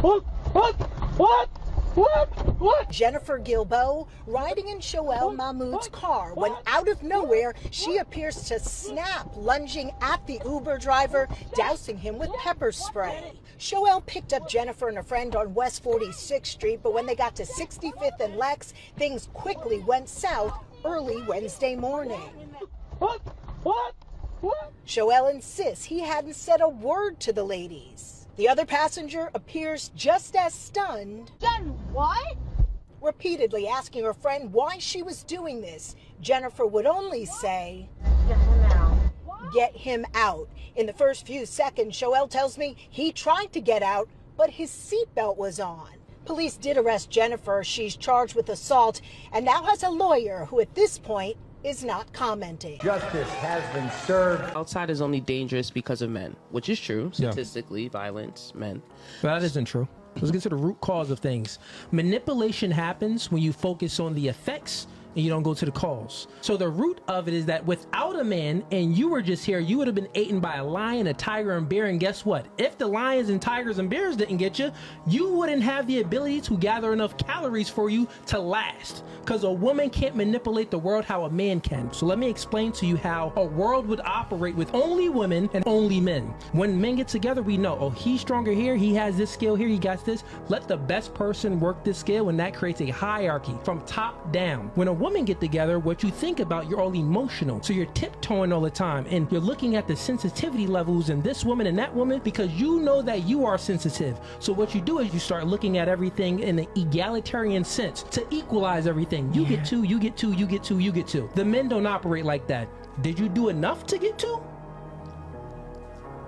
What? Jennifer Gilbo, riding in Shoel Mahmoud's car, when out of nowhere, she appears to snap, lunging at the Uber driver, dousing him with pepper spray. Shoel picked up Jennifer and a friend on West 46th Street, but when they got to 65th and Lex, things quickly went south early Wednesday morning. What? Shoel insists he hadn't said a word to the ladies. The other passenger appears just as stunned. Done what? Repeatedly asking her friend why she was doing this. Jennifer would only say, Get him out. Get him out. In the first few seconds, Shoel tells me he tried to get out, but his seatbelt was on. Police did arrest Jennifer. She's charged with assault and now has a lawyer who at this point is not commenting. Justice has been served. Outside is only dangerous because of men, which is true. Statistically, violence, men. But that isn't true. Let's get to the root cause of things. Manipulation happens when you focus on the effects and you don't go to the cause. So the root of it is that without a man and you were just here, you would have been eaten by a lion, a tiger, and bear. And guess what? If the lions and tigers and bears didn't get you, you wouldn't have the ability to gather enough calories for you to last. Because a woman can't manipulate the world how a man can. So let me explain to you how a world would operate with only women and only men. When men get together, we know, oh, he's stronger here, he has this skill here, he got this. Let the best person work this skill, and that creates a hierarchy from top down. When a women get together, what you think about, you're all emotional. So you're tiptoeing all the time and you're looking at the sensitivity levels in this woman and that woman because you know that you are sensitive. So what you do is you start looking at everything in an egalitarian sense to equalize everything. You get two, you get two, you get two, you get two. The men don't operate like that. Did you do enough to get two?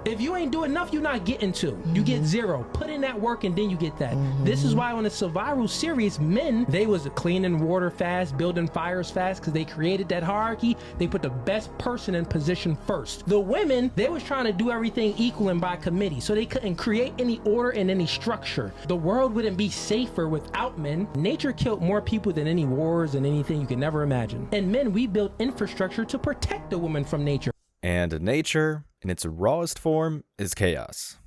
If you ain't do enough, you're not getting two. You get zero. Put in that work and then you get that. This is why on the Survival series, men, they was cleaning water fast, building fires fast, because they created that hierarchy. They put the best person in position first. The women, they was trying to do everything equal and by committee, so they couldn't create any order and any structure. The world wouldn't be safer without men. Nature killed more people than any wars and anything you can never imagine. And men, we built infrastructure to protect the woman from nature. And nature, in its rawest form, is chaos.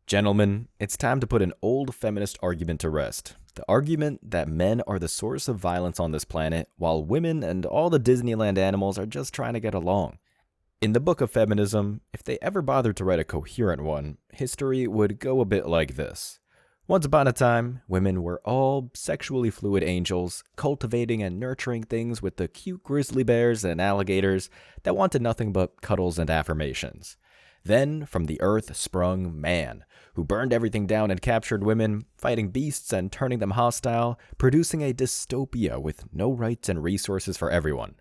Gentlemen, it's time to put an old feminist argument to rest. The argument that men are the source of violence on this planet, while women and all the Disneyland animals are just trying to get along. In the book of feminism, if they ever bothered to write a coherent one, history would go a bit like this. Once upon a time, women were all sexually fluid angels, cultivating and nurturing things with the cute grizzly bears and alligators that wanted nothing but cuddles and affirmations. Then, from the earth sprung man, who burned everything down and captured women, fighting beasts and turning them hostile, producing a dystopia with no rights and resources for everyone.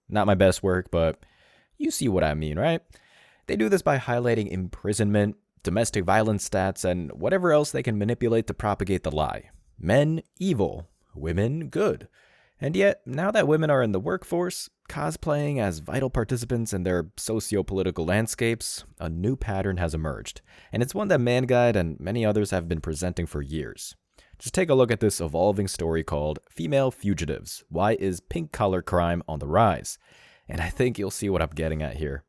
Not my best work, but you see what I mean, right? They do this by highlighting imprisonment, domestic violence stats, and whatever else they can manipulate to propagate the lie. Men, evil. Women, good. And yet, now that women are in the workforce, cosplaying as vital participants in their socio-political landscapes, a new pattern has emerged. And it's one that Manguide and many others have been presenting for years. Just take a look at this evolving story called Female Fugitives. Why is pink-collar crime on the rise? And I think you'll see what I'm getting at here.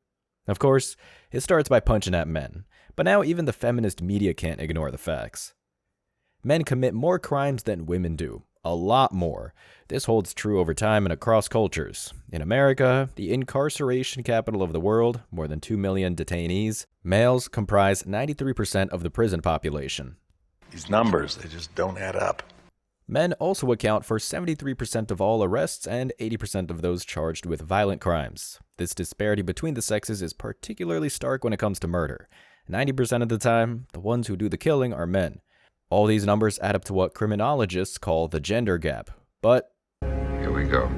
Of course, it starts by punching at men. But now even the feminist media can't ignore the facts. Men commit more crimes than women do. A lot more. This holds true over time and across cultures. In America, the incarceration capital of the world, more than 2 million detainees, males comprise 93% of the prison population. These numbers, they just don't add up. Men also account for 73% of all arrests and 80% of those charged with violent crimes. This disparity between the sexes is particularly stark when it comes to murder. 90% of the time, the ones who do the killing are men. All these numbers add up to what criminologists call the gender gap. But Here we go.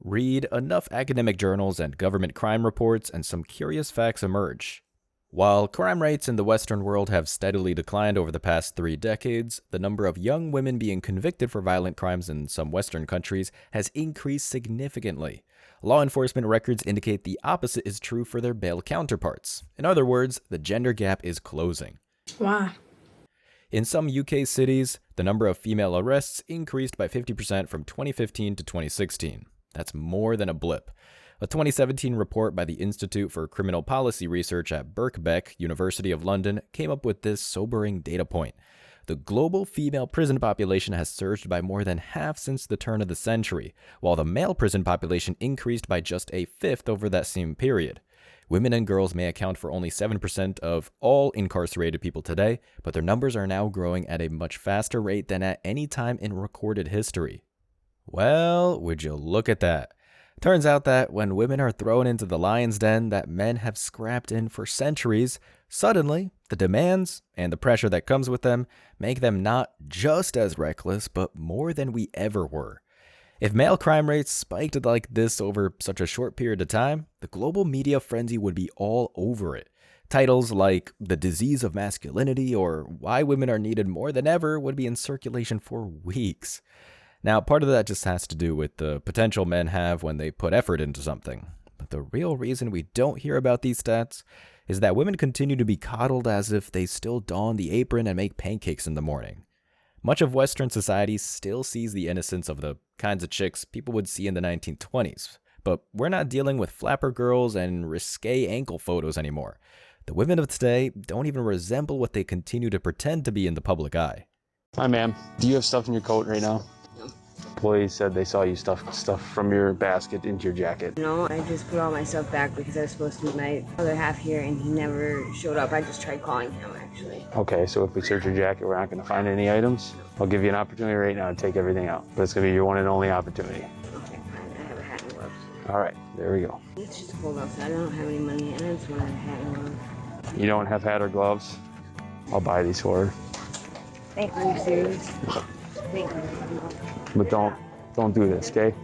read enough academic journals and government crime reports and some curious facts emerge. While crime rates in the Western world have steadily declined over the past 3 decades, the number of young women being convicted for violent crimes in some Western countries has increased significantly. Law enforcement records indicate the opposite is true for their male counterparts. In other words, the gender gap is closing. Why? In some UK cities, the number of female arrests increased by 50% from 2015 to 2016. That's more than a blip. A 2017 report by the Institute for Criminal Policy Research at Birkbeck, University of London, came up with this sobering data point. The global female prison population has surged by more than half since the turn of the century, while the male prison population increased by just a fifth over that same period. Women and girls may account for only 7% of all incarcerated people today, but their numbers are now growing at a much faster rate than at any time in recorded history. Well, would you look at that? Turns out that when women are thrown into the lion's den that men have scrapped in for centuries, suddenly the demands and the pressure that comes with them make them not just as reckless, but more than we ever were. If male crime rates spiked like this over such a short period of time, the global media frenzy would be all over it. Titles like The Disease of Masculinity or Why Women Are Needed More Than Ever would be in circulation for weeks. Now, part of that just has to do with the potential men have when they put effort into something. But the real reason we don't hear about these stats is that women continue to be coddled as if they still don the apron and make pancakes in the morning. Much of Western society still sees the innocence of the kinds of chicks people would see in the 1920s. But we're not dealing with flapper girls and risque ankle photos anymore. The women of today don't even resemble what they continue to pretend to be in the public eye. Hi, ma'am. Do you have stuff in your coat right now? Employees said they saw you stuff from your basket into your jacket. No, I just put all my stuff back because I was supposed to meet my other half here and he never showed up. I just tried calling him, actually. Okay, so if we search your jacket, we're not going to find any items. I'll give you an opportunity right now to take everything out. But it's going to be your one and only opportunity. Okay, fine. I have a hat and gloves. All right, there we go. It's just cold outside. I don't have any money and I just want a hat and gloves. You don't have hat or gloves? I'll buy these for her. Thank you. Are you serious? Thank you. But don't do this, okay?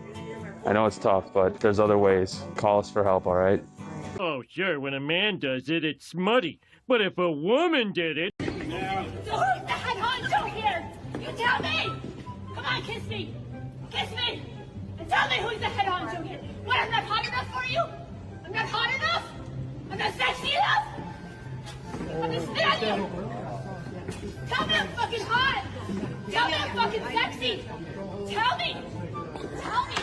I know it's tough, but there's other ways. Call us for help, all right? Oh, sure, when a man does it, it's smutty. But if a woman did it... So who's the head honcho here? You tell me! Come on, kiss me! Kiss me! And tell me who's the head honcho here! What, I'm not hot enough for you? I'm not hot enough? I'm not sexy enough? Understand you? Tell me I'm fucking hot! Tell me I'm fucking sexy! Tell me! Tell me!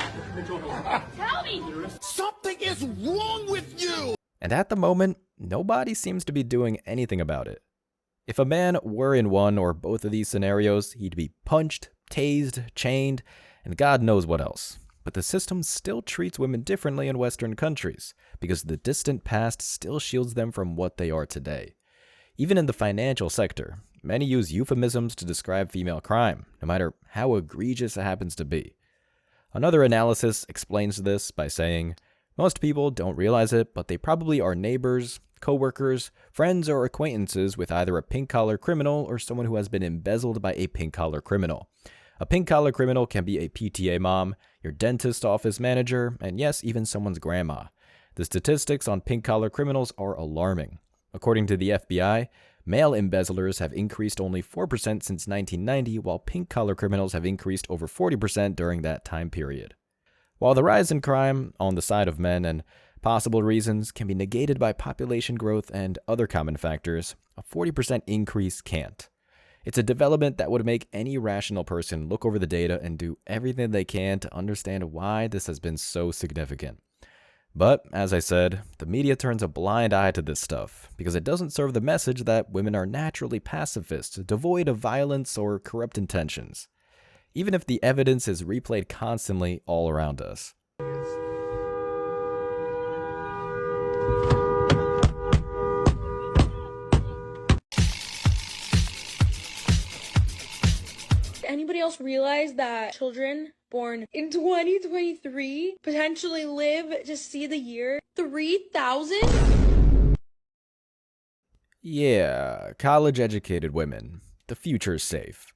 Tell me! Something is wrong with you! And at the moment, nobody seems to be doing anything about it. If a man were in one or both of these scenarios, he'd be punched, tased, chained, and God knows what else. But the system still treats women differently in Western countries, because the distant past still shields them from what they are today. Even in the financial sector, many use euphemisms to describe female crime, no matter how egregious it happens to be. Another analysis explains this by saying, most people don't realize it, but they probably are neighbors, co-workers, friends, or acquaintances with either a pink-collar criminal or someone who has been embezzled by a pink-collar criminal. A pink-collar criminal can be a PTA mom, your dentist office manager, and yes, even someone's grandma. The statistics on pink-collar criminals are alarming. According to the FBI, male embezzlers have increased only 4% since 1990, while pink-collar criminals have increased over 40% during that time period. While the rise in crime on the side of men and possible reasons can be negated by population growth and other common factors, a 40% increase can't. It's a development that would make any rational person look over the data and do everything they can to understand why this has been so significant. But, as I said, the media turns a blind eye to this stuff because it doesn't serve the message that women are naturally pacifists, devoid of violence or corrupt intentions, even if the evidence is replayed constantly all around us. Anybody else realize that children born in 2023 potentially live to see the year 3000? Yeah, college-educated women. The future's safe.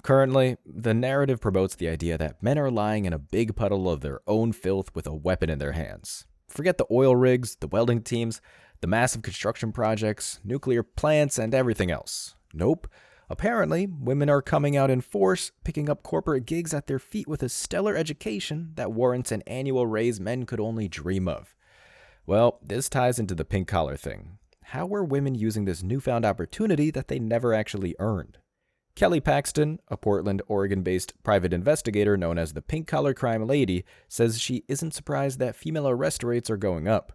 Currently, the narrative promotes the idea that men are lying in a big puddle of their own filth with a weapon in their hands. Forget the oil rigs, the welding teams, the massive construction projects, nuclear plants, and everything else. Nope. Apparently, women are coming out in force, picking up corporate gigs at their feet with a stellar education that warrants an annual raise men could only dream of. Well, this ties into the pink-collar thing. How are women using this newfound opportunity that they never actually earned? Kelly Paxton, a Portland, Oregon-based private investigator known as the Pink-Collar Crime Lady, says she isn't surprised that female arrest rates are going up.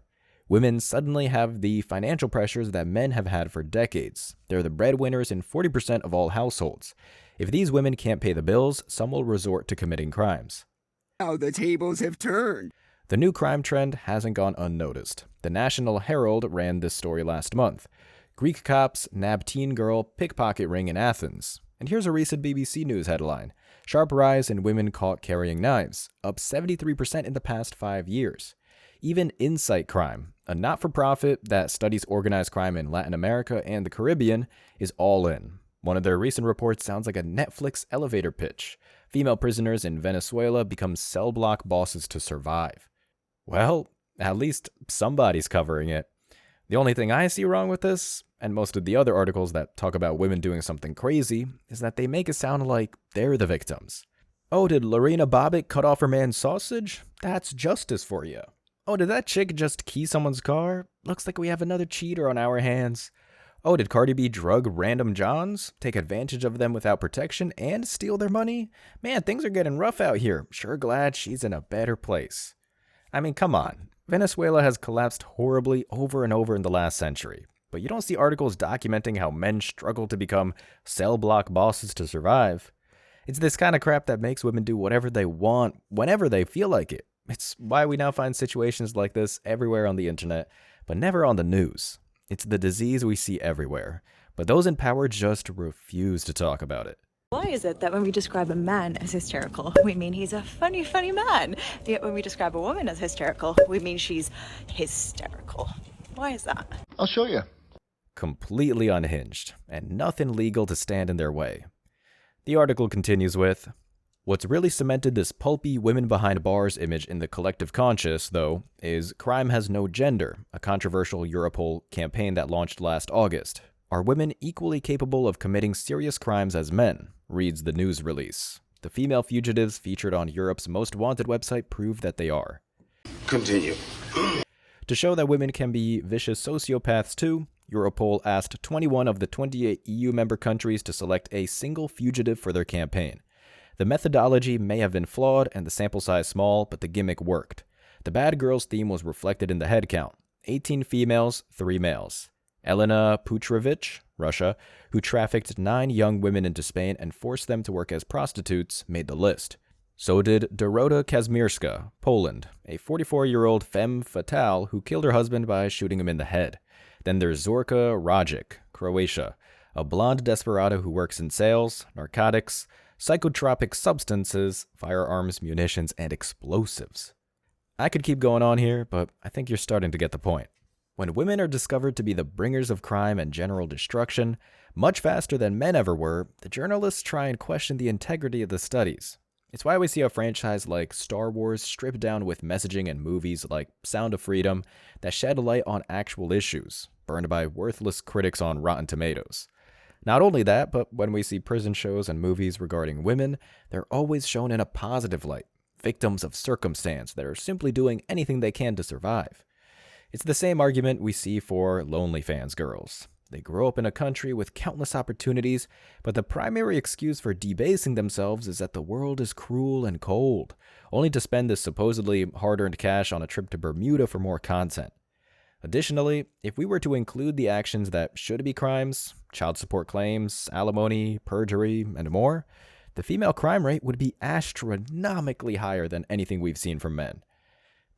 Women suddenly have the financial pressures that men have had for decades. They're the breadwinners in 40% of all households. If these women can't pay the bills, some will resort to committing crimes. How the tables have turned. The new crime trend hasn't gone unnoticed. The National Herald ran this story last month. Greek cops nab teen girl pickpocket ring in Athens. And here's a recent BBC News headline. Sharp rise in women caught carrying knives, up 73% in the past 5 years. Even Insight Crime, a not-for-profit that studies organized crime in Latin America and the Caribbean, is all in. One of their recent reports sounds like a Netflix elevator pitch. Female prisoners in Venezuela become cell block bosses to survive. Well, at least somebody's covering it. The only thing I see wrong with this, and most of the other articles that talk about women doing something crazy, is that they make it sound like they're the victims. Oh, did Lorena Bobbitt cut off her man's sausage? That's justice for you. Oh, did that chick just key someone's car? Looks like we have another cheater on our hands. Oh, did Cardi B drug random Johns, take advantage of them without protection, and steal their money? Man, things are getting rough out here. Sure glad she's in a better place. I mean, come on. Venezuela has collapsed horribly over and over in the last century, but you don't see articles documenting how men struggle to become cell block bosses to survive. It's this kind of crap that makes women do whatever they want, whenever they feel like it. It's why we now find situations like this everywhere on the internet, but never on the news. It's the disease we see everywhere, but those in power just refuse to talk about it. Why is it that when we describe a man as hysterical, we mean he's a funny, funny man? Yet when we describe a woman as hysterical, we mean she's hysterical. Why is that? I'll show you. Completely unhinged, and nothing legal to stand in their way. The article continues with, what's really cemented this pulpy women behind bars image in the collective conscious, though, is Crime Has No Gender, a controversial Europol campaign that launched last August. Are women equally capable of committing serious crimes as men? Reads the news release. The female fugitives featured on Europe's most wanted website prove that they are. Continue. To show that women can be vicious sociopaths too, Europol asked 21 of the 28 EU member countries to select a single fugitive for their campaign. The methodology may have been flawed and the sample size small, but the gimmick worked. The bad girls theme was reflected in the head count. 18 females, 3 males. Elena Petrovich, Russia, who trafficked 9 young women into Spain and forced them to work as prostitutes, made the list. So did Dorota Kazmierska, Poland, a 44-year-old femme fatale who killed her husband by shooting him in the head. Then there's Zorka Rajic, Croatia, a blonde desperado who works in sales, narcotics, psychotropic substances, firearms, munitions, and explosives. I could keep going on here, but I think you're starting to get the point. When women are discovered to be the bringers of crime and general destruction, much faster than men ever were, the journalists try and question the integrity of the studies. It's why we see a franchise like Star Wars stripped down with messaging and movies like Sound of Freedom that shed light on actual issues, burned by worthless critics on Rotten Tomatoes. Not only that, but when we see prison shows and movies regarding women, they're always shown in a positive light, victims of circumstance that are simply doing anything they can to survive. It's the same argument we see for LonelyFans girls. They grow up in a country with countless opportunities, but the primary excuse for debasing themselves is that the world is cruel and cold, only to spend this supposedly hard-earned cash on a trip to Bermuda for more content. Additionally, if we were to include the actions that should be crimes, child support claims, alimony, perjury, and more, the female crime rate would be astronomically higher than anything we've seen from men.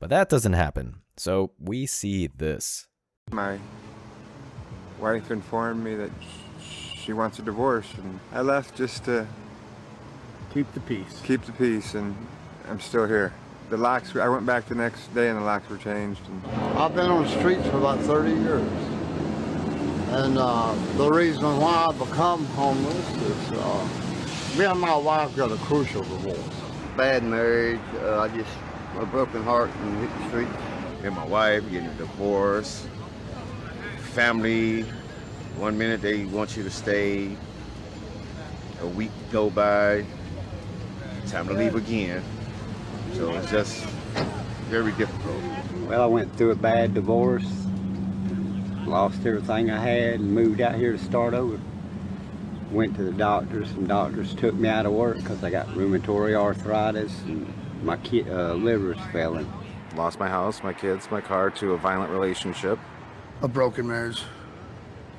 But that doesn't happen, so we see this. My wife informed me that she wants a divorce, and I left just to keep the peace. Keep the peace, and I'm still here. The locks, I went back the next day and the locks were changed. And I've been on the streets for about 30 years. And the reason why I become homeless is me and my wife got a crucial divorce. Bad marriage, a broken heart and hit the streets. And my wife getting a divorce. Family, 1 minute they want you to stay. A week go by, time to leave again. So it's just very difficult. Well, I went through a bad divorce, lost everything I had, and moved out here to start over. went to the doctors, and doctors took me out of work because I got rheumatoid arthritis and my liver's failing. Lost my house, my kids, my car to a violent relationship. A broken marriage.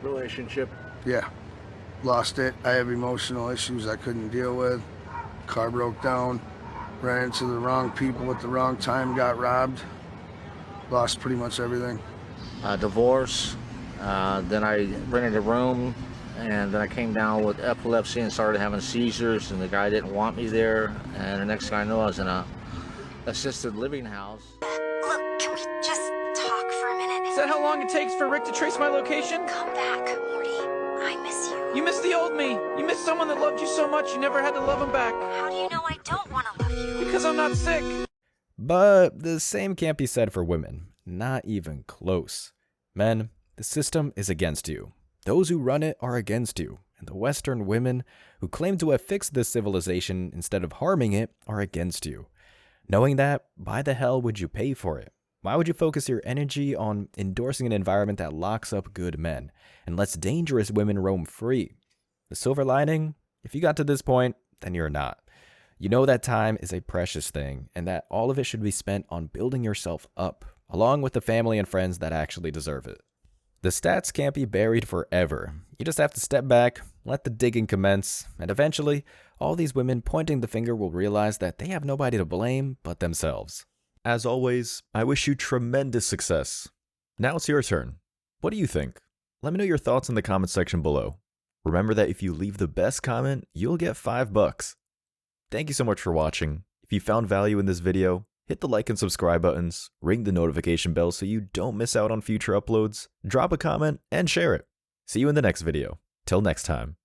Relationship. Yeah. Lost it. I have emotional issues I couldn't deal with. Car broke down. Ran into the wrong people at the wrong time. Got robbed. Lost pretty much everything. Divorce. Then I rented a room. And then I came down with epilepsy and started having seizures. And the guy didn't want me there. And the next thing I know, I was in a assisted living house. Look, can we just talk for a minute? Is that how long it takes for Rick to trace my location? Come back, Morty. I miss you. You miss the old me. You miss someone that loved you so much you never had to love him back. How do you know I don't want to love you? Because I'm not sick. But the same can't be said for women. Not even close. Men, the system is against you. Those who run it are against you. And the Western women who claim to have fixed this civilization instead of harming it are against you. Knowing that, why the hell would you pay for it? Why would you focus your energy on endorsing an environment that locks up good men and lets dangerous women roam free? The silver lining? If you got to this point, then you're not. You know that time is a precious thing and that all of it should be spent on building yourself up, along with the family and friends that actually deserve it. The stats can't be buried forever. You just have to step back, let the digging commence, and eventually, all these women pointing the finger will realize that they have nobody to blame but themselves. As always, I wish you tremendous success. Now it's your turn. What do you think? Let me know your thoughts in the comment section below. Remember that if you leave the best comment, you'll get $5. Thank you so much for watching. If you found value in this video, hit the like and subscribe buttons, ring the notification bell so you don't miss out on future uploads, drop a comment, and share it. See you in the next video. Till next time.